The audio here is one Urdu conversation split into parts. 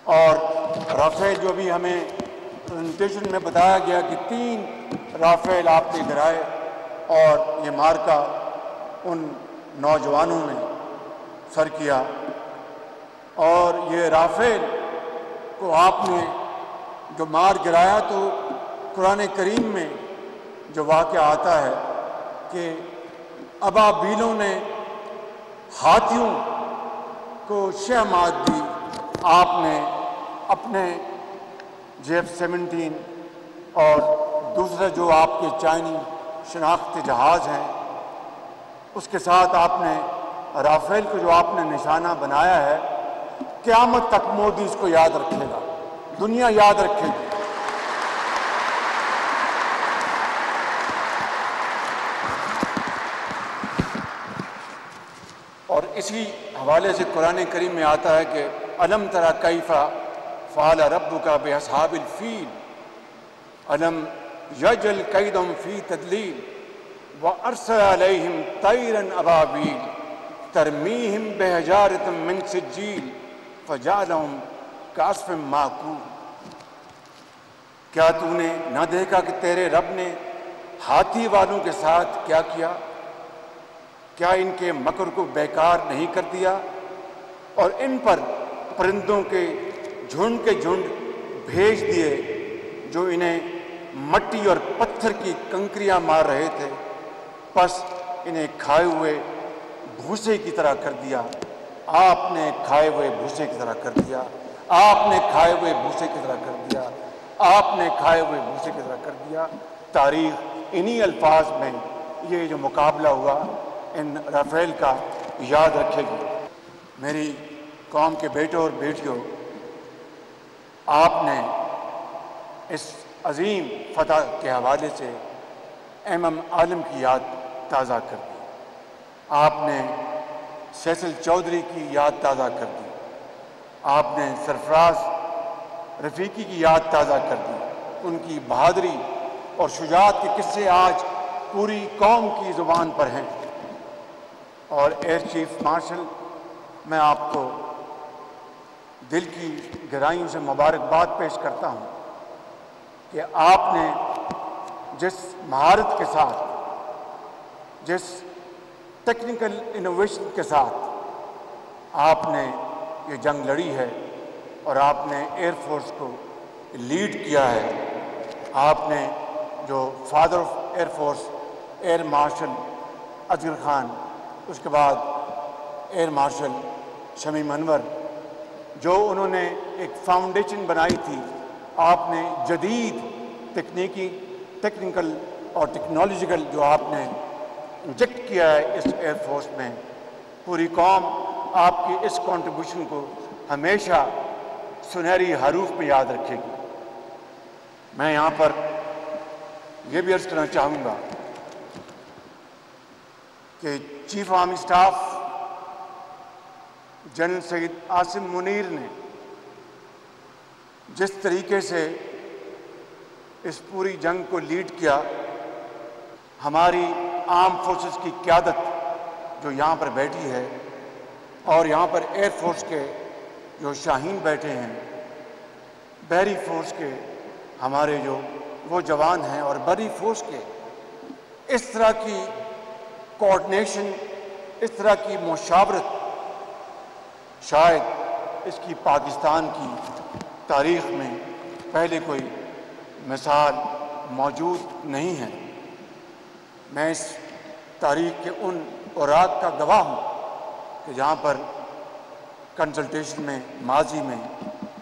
اور رافیل جو بھی ہمیں پریزنٹیشن میں بتایا گیا کہ 3 رافیل آپ نے گرائے اور یہ مارکا ان نوجوانوں نے سر کیا، اور یہ رافیل کو آپ نے جو مار گرایا تو قرآن کریم میں جو واقعہ آتا ہے کہ ابابیلوں نے ہاتھیوں کو شہمات دی، آپ نے اپنے F-17 اور دوسرے جو آپ کے چائنی شناختی جہاز ہیں اس کے ساتھ آپ نے رافیل کو جو آپ نے نشانہ بنایا ہے، قیامت تک مودی اس کو یاد رکھے گا، دنیا یاد رکھے گی۔ اور اسی حوالے سے قرآن کریم میں آتا ہے کہ الم تری کیف فعل ربک باصحاب الفیل الم یجعل کیدہم فی تضلیل وارسل علیہم طیرا ابابیل ترمیہم بحجارۃ من سجیل فجعلہم کعصف مأکول۔ کیا تو نے نہ دیکھا کہ تیرے رب نے ہاتھی والوں کے ساتھ کیا کیا؟ کیا ان کے مکر کو بیکار نہیں کر دیا؟ اور ان پر پرندوں کے جھنڈ بھیج دیے جو انہیں مٹی اور پتھر کی کنکریاں مار رہے تھے، پس انہیں کھائے ہوئے بھوسے کی طرح کر دیا۔ آپ نے کھائے ہوئے بھوسے کی طرح کر دیا، آپ نے کھائے ہوئے بھوسے کی طرح کر دیا، آپ نے کھائے ہوئے بھوسے کی طرح کر دیا۔ تاریخ انہی الفاظ میں یہ جو مقابلہ ہوا ان رافیل کا یاد رکھے گی۔ میری قوم کے بیٹوں اور بیٹیوں، آپ نے اس عظیم فتح کے حوالے سے ایم عالم کی یاد تازہ کر دی، آپ نے سیسل چودھری کی یاد تازہ کر دی، آپ نے سرفراز رفیقی کی یاد تازہ کر دی۔ ان کی بہادری اور شجاعت کے قصے آج پوری قوم کی زبان پر ہیں۔ اور ایئر چیف مارشل، میں آپ کو دل کی گہرائیوں سے مبارکباد پیش کرتا ہوں کہ آپ نے جس مہارت کے ساتھ، جس ٹیکنیکل انوویشن کے ساتھ آپ نے یہ جنگ لڑی ہے اور آپ نے ایئر فورس کو لیڈ کیا ہے، آپ نے جو father of air force air marshal Asghar Khan, اس کے بعد ایئر مارشل شمیم انور، جو انہوں نے ایک فاؤنڈیشن بنائی تھی، آپ نے جدید ٹیکنیکل اور ٹیکنالوجیکل جو آپ نے انجیکٹ کیا ہے اس ایئر فورس میں، پوری قوم آپ کی اس کنٹریبیوشن کو ہمیشہ سنہری حروف میں یاد رکھے گی۔ میں یہاں پر یہ بھی عرض کرنا چاہوں گا کہ chief army staff general Syed Asim Munir نے جس طریقے سے اس پوری جنگ کو لیڈ کیا، ہماری آرم فورسز کی قیادت جو یہاں پر بیٹھی ہے اور یہاں پر ایئر فورس کے جو شاہین بیٹھے ہیں، بحری فورس کے ہمارے جو وہ جوان ہیں اور بری فورس کے، اس طرح کی کوآرڈینیشن، اس طرح کی مشاورت شاید اس کی پاکستان کی تاریخ میں پہلے کوئی مثال موجود نہیں ہے۔ میں اس تاریخ کے ان اوراق کا گواہ ہوں کہ جہاں پر کنسلٹیشن میں ماضی میں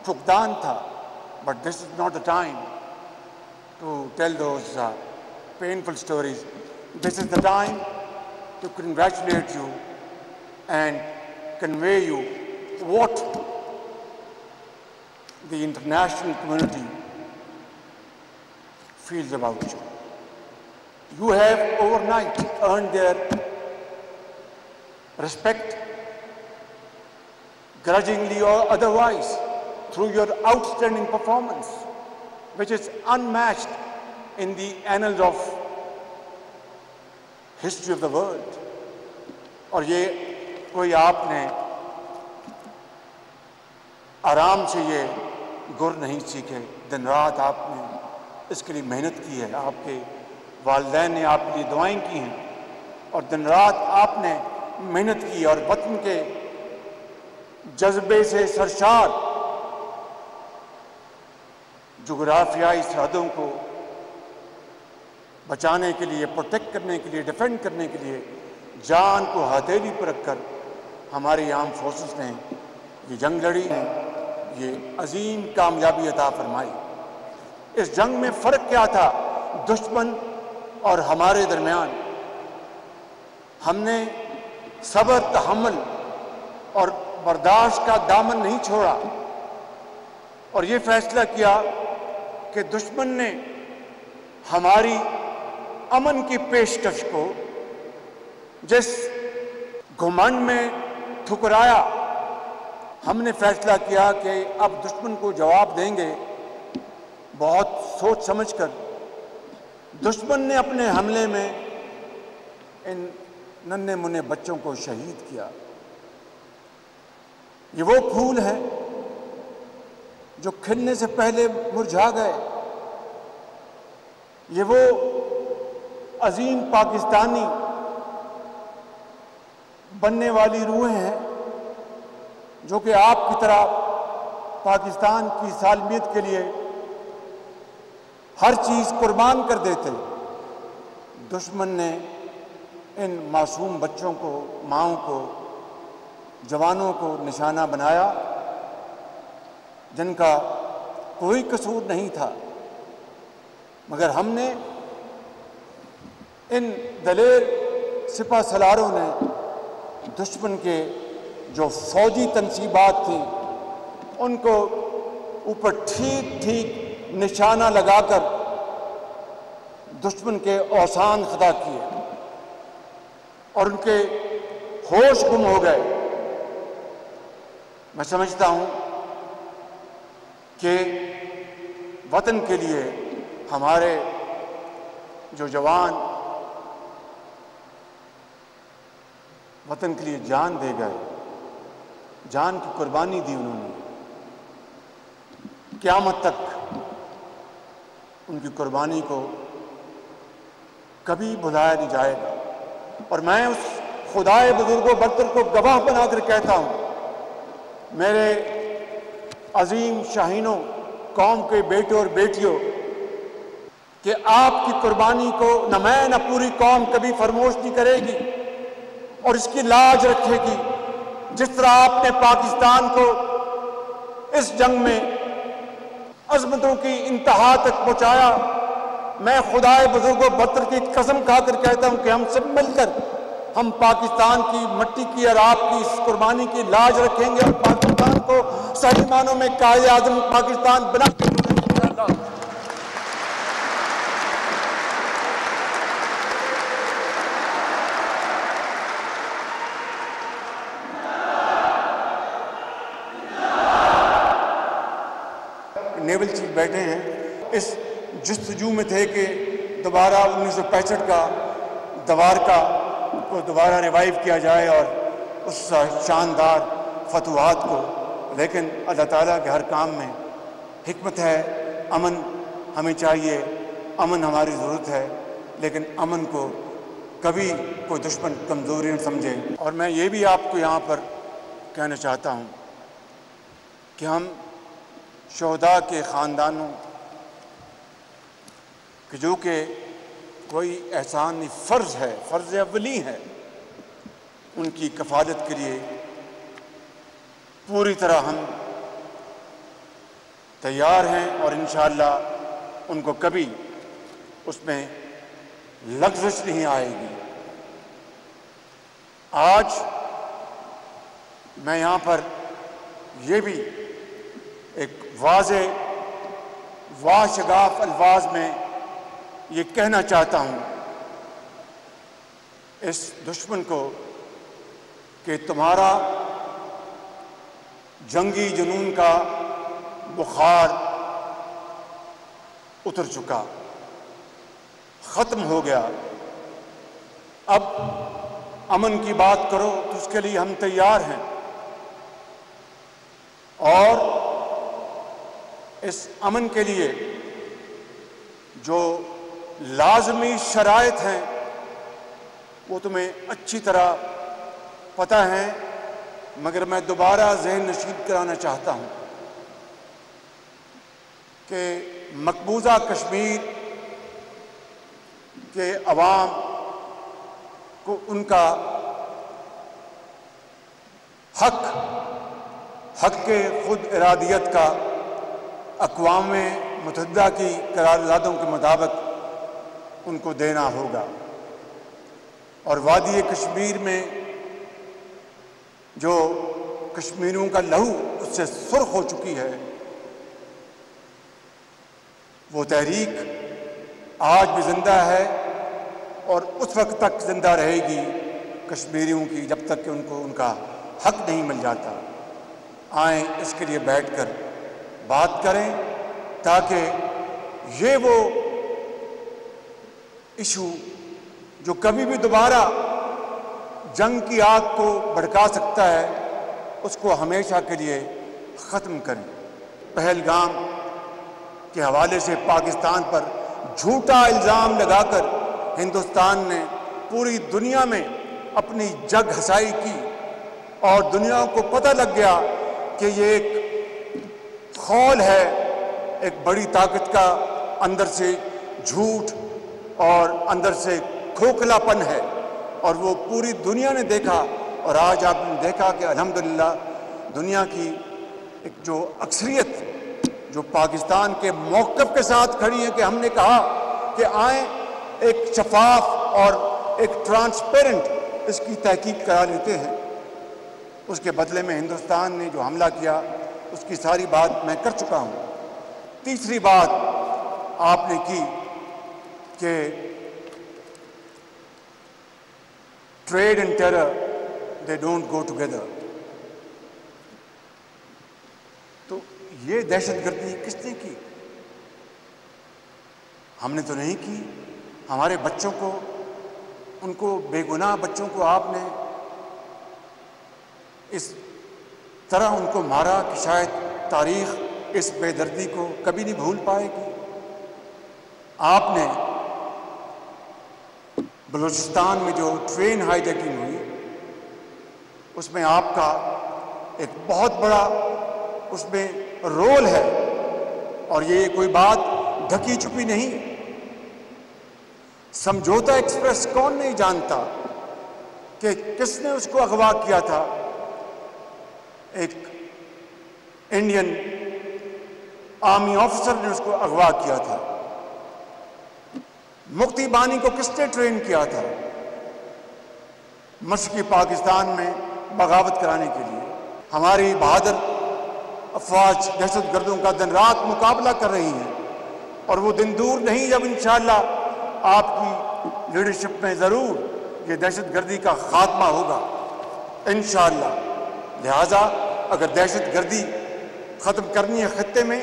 فقدان تھا، but this is not the time to tell those painful stories. This is the time to congratulate you and convey you what the international community feels about you. You have overnight earned their respect, grudgingly or otherwise, through your outstanding performance, which is unmatched in the annals of history of the world. اور یہ کوئی آپ نے آرام سے یہ گر نہیں سیکھے، دن رات آپ نے اس کے لیے محنت کی ہے، آپ کے والدین نے آپ کے لیے دعائیں کی ہیں اور دن رات آپ نے محنت کی اور وطن کے جذبے سے سرشار جغرافیائی سرحدوں کو بچانے کے لیے، پروٹیکٹ کرنے کے لیے، ڈیفینڈ کرنے کے لیے جان کو ہتھیلی پر رکھ کر ہماری آرم فورسز نے یہ جنگ لڑی ہے، یہ عظیم کامیابی عطا فرمائی۔ اس جنگ میں فرق کیا تھا دشمن اور ہمارے درمیان؟ ہم نے صبر، تحمل اور برداشت کا دامن نہیں چھوڑا اور یہ فیصلہ کیا کہ دشمن نے ہماری امن کی پیشکش کو جس گھمنڈ میں ٹھکرایا، ہم نے فیصلہ کیا کہ اب دشمن کو جواب دیں گے بہت سوچ سمجھ کر۔ دشمن نے اپنے حملے میں ان ننھے منھے بچوں کو شہید کیا۔ یہ وہ پھول ہیں جو کھلنے سے پہلے مرجھا گئے، یہ وہ عظیم پاکستانی بننے والی روحیں ہیں جو کہ آپ کی طرح پاکستان کی سالمیت کے لیے ہر چیز قربان کر دیتے۔ دشمن نے ان معصوم بچوں کو، ماؤں کو، جوانوں کو نشانہ بنایا جن کا کوئی قصور نہیں تھا، مگر ہم نے ان دلیر سپہ سالاروں نے دشمن کے جو فوجی تنصیبات تھیں ان کو اوپر ٹھیک ٹھیک نشانہ لگا کر دشمن کے اوسان خطا کیے اور ان کے ہوش گم ہو گئے۔ میں سمجھتا ہوں کہ وطن کے لیے ہمارے جو جوان وطن کے لیے جان دے گئے، جان کی قربانی دی انہوں نے، قیامت تک ان کی قربانی کو کبھی بھلایا نہیں جائے گا۔ اور میں اس خدائے بزرگ و برتر کو گواہ بنا کر کہتا ہوں، میرے عظیم شاہینوں، قوم کے بیٹے اور بیٹیوں، کہ آپ کی قربانی کو نہ میں نہ پوری قوم کبھی فراموش نہیں کرے گی اور اس کی لاج رکھے گی۔ جس طرح آپ نے پاکستان کو اس جنگ میں عظمتوں کی انتہا تک پہنچایا، میں خدائے بزرگ و برتر کی قسم کھا کر کہتا ہوں کہ ہم سب مل کر ہم پاکستان کی مٹی کی اور آپ کی اس قربانی کی لاج رکھیں گے اور پاکستان کو صحیح معنوں میں قائد اعظم پاکستان بنا کے انشاءاللہ۔ نیول چیف بیٹھے ہیں، اس جستجو میں تھے کہ دوبارہ 1965 کا دوارکا کو دوبارہ ریوائیو کیا جائے اور اس شاندار فتوحات کو، لیکن اللہ تعالیٰ کے ہر کام میں حکمت ہے۔ امن ہمیں چاہیے، امن ہماری ضرورت ہے، لیکن امن کو کبھی کوئی دشمن کمزوری نہ سمجھے۔ اور میں یہ بھی آپ کو یہاں پر کہنا چاہتا ہوں کہ ہم شہداء کے خاندانوں کہ جو کہ کوئی احسان نہیں، فرض ہے، فرض اولی ہے، ان کی کفالت کے لیے پوری طرح ہم تیار ہیں اور انشاءاللہ ان کو کبھی اس میں لغزش نہیں آئے گی۔ آج میں یہاں پر یہ بھی ایک واضح واشگاف الفاظ میں یہ کہنا چاہتا ہوں اس دشمن کو کہ تمہارا جنگی جنون کا بخار اتر چکا، ختم ہو گیا، اب امن کی بات کرو تو اس کے لیے ہم تیار ہیں، اور اس امن کے لیے جو لازمی شرائط ہیں وہ تمہیں اچھی طرح پتہ ہیں، مگر میں دوبارہ ذہن نشین کرانا چاہتا ہوں کہ مقبوضہ کشمیر کے عوام کو ان کا حق کے خود ارادیت کا اقوام متحدہ کی قراردادوں کے مطابق ان کو دینا ہوگا، اور وادی کشمیر میں جو کشمیریوں کا لہو اس سے سرخ ہو چکی ہے، وہ تحریک آج بھی زندہ ہے اور اس وقت تک زندہ رہے گی کشمیریوں کی، جب تک کہ ان کو ان کا حق نہیں مل جاتا۔ آئیں اس کے لیے بیٹھ کر بات کریں تاکہ یہ وہ ایشو جو کبھی بھی دوبارہ جنگ کی آگ کو بھڑکا سکتا ہے اس کو ہمیشہ کے لیے ختم کریں۔ پہلگام کے حوالے سے پاکستان پر جھوٹا الزام لگا کر ہندوستان نے پوری دنیا میں اپنی جگ ہسائی کی اور دنیا کو پتہ لگ گیا کہ یہ ایک خول ہے، ایک بڑی طاقت کا اندر سے جھوٹ اور اندر سے کھوکھلا پن ہے، اور وہ پوری دنیا نے دیکھا۔ اور آج آپ نے دیکھا کہ الحمدللہ دنیا کی ایک جو اکثریت جو پاکستان کے موقف کے ساتھ کھڑی ہے کہ ہم نے کہا کہ آئیں ایک شفاف اور ایک ٹرانسپیرنٹ اس کی تحقیق کرا لیتے ہیں، اس کے بدلے میں ہندوستان نے جو حملہ کیا اس کی ساری بات میں کر چکا ہوں۔ تیسری بات آپ نے کی کہ trade and terror they don't go together. تو یہ دہشت گردی کس نے کی؟ ہم نے تو نہیں کی۔ ہمارے بچوں کو، ان کو بے گناہ بچوں کو آپ نے اس طرح ان کو مارا کہ شاید تاریخ اس بے دردی کو کبھی نہیں بھول پائے گی۔ آپ نے بلوچستان میں جو ٹرین ہائی جیکنگ ہوئی اس میں آپ کا ایک بہت بڑا اس میں رول ہے، اور یہ کوئی بات ڈھکی چھپی نہیں۔ سمجھوتا ایکسپریس کون نہیں جانتا کہ کس نے اس کو اغوا کیا تھا؟ ایک انڈین آرمی آفیسر نے اس کو اغوا کیا تھا۔ مفتی بانی کو کس نے ٹرین کیا تھا؟ مشرقی پاکستان میں بغاوت کرانے کے لیے۔ ہماری بہادر افواج دہشت گردوں کا دن رات مقابلہ کر رہی ہیں، اور وہ دن دور نہیں جب انشاءاللہ آپ کی لیڈرشپ میں ضرور یہ دہشت گردی کا خاتمہ ہوگا انشاءاللہ۔ لہٰذا اگر دہشت گردی ختم کرنی ہے خطے میں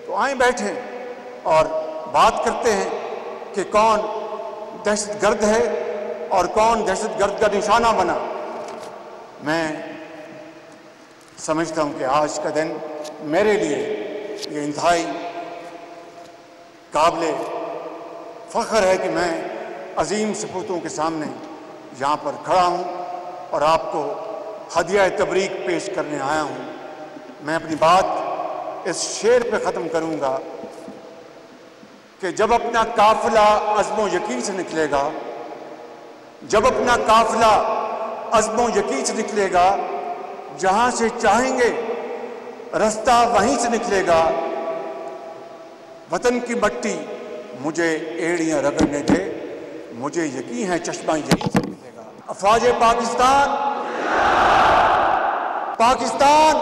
تو آئیں بیٹھیں اور بات کرتے ہیں کہ کون دہشت گرد ہے اور کون دہشت گرد کا نشانہ بنا۔ میں سمجھتا ہوں کہ آج کا دن میرے لیے یہ انتہائی قابل فخر ہے کہ میں عظیم سپوتوں کے سامنے یہاں پر کھڑا ہوں اور آپ کو ہدیہ تبریک پیش کرنے آیا ہوں۔ میں اپنی بات اس شعر پہ ختم کروں گا کہ جب اپنا قافلہ عزم و یقین سے نکلے گا، جب اپنا قافلہ عزم و یقین سے نکلے گا، جہاں سے چاہیں گے رستہ وہیں سے نکلے گا، وطن کی مٹی مجھے ایڑیاں رگڑنے دے، مجھے یقین ہے چشمہ یہیں سے ملے گا۔ افواج پاکستان، پاکستان